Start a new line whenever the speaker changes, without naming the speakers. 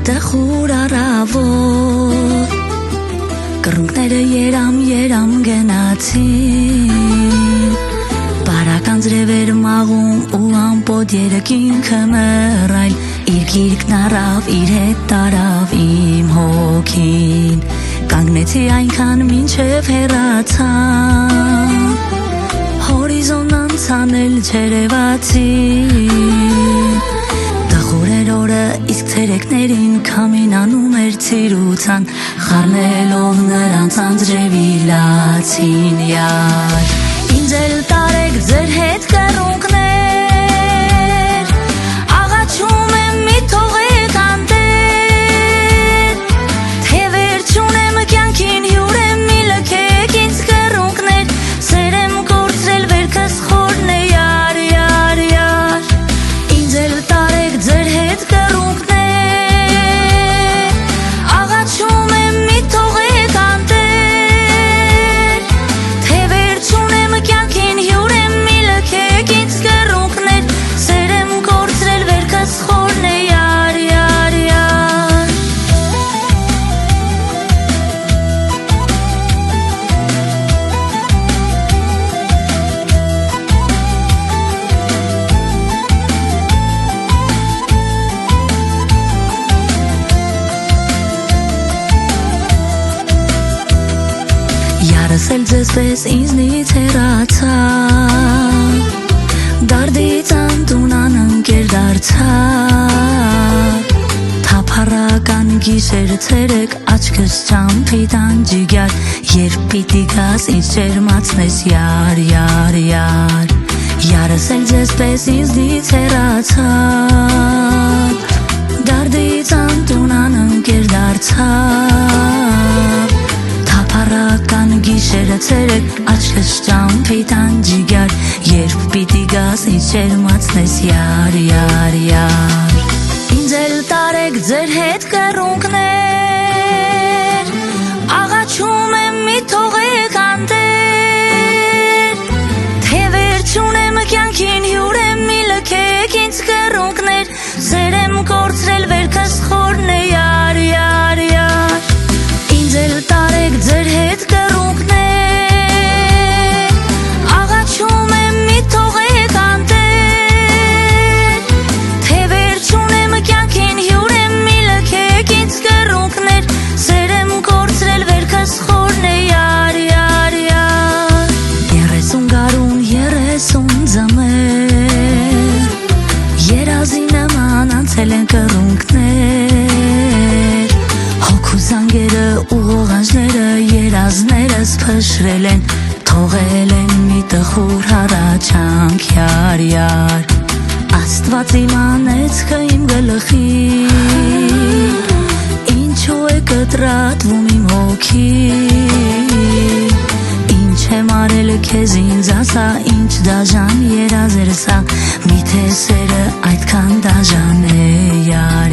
տխուր առավոտ կռունկները երամ գնացին Բարական ձրևեր մաղում ու ամպոտ երեքինքը մռայլ Իր գիրկն առավ, իր հետ տարավ իմ հոգին Կանգնեցի այնքան մինչև հեռացան Հորիզոն անցան էլ չերևացին Տխուր էր օրը, իսկ ցերեկներին քամին անում էր ցիրուցան Խառնելով նրանց անձրևի լացին յար Ինձ էլ տարեք ձեր հետ կռունկներ Աղաչում եմ մի թողեք անտեր Թե վերջ ունեմ կյանքին հյուր եմ մի լքեք ինձ կռունկներ Սեր եմ կորցրել վերքս խորն է յար Ինձ էլ տարեք ձեր հետ կռունկներ Աղաչում եմ մի թողեք անտեր Թե վերջ ունեմ կյանքին հյուր եմ մի լքեք ինձ կռունկներ Սեր եմ կորցրել վերքս խորն է յար Յարս էլ ձեզ պես ինձնից հեռացավ Դարդից անտունան ընկեր դարձավ Թափառական գիշեր ցերեկ աչքս ճամփի տանջիգար Երբ պիտի գաս ինձ ջերմացնես յար Յարս էլ ձեզ պես ինձնից հեռացավ Դարդից անտունան ընկեր դարձավ Թափառական գիշերը ցերեկ աչքս ճամփի տանջիգար Երբ պիտի գաս ինձ ջերմացնես յար Ինձ էլ տարեք ձեր հետ կռունկներ Աղաչում եմ մի թողեք անտեր Թե վերջ ունեմ կյանքին հյուր եմ մի լքեք ինձ կռունկներ Սեր եմ կորցրել վերքս խորն է յար Ինձ էլ տարեք ձեր հետ կռունկներ Աղաչում եմ մի թողեք անտեր Թե վերջ ունեմ կյանքին հյուր եմ մի լքեք ինձ կռունկներ Սեր եմ կորցրել վերքս խորն է յար 30 գարուն 30 ձմեր Երազի նման անցել են կռունկներ Հոգու զանգերը ու ողանջները երազներս փշրել են Թողել են մի տխուր հառաչանք յար Աստված իմանեց իմ գլխի Ինչու է կտրատվում իմ հոգին Ինչ եմ արել քեզ ինձ ասա Ինչ դաժան երազեր սա Միթե սերը այդքան դաժան է յար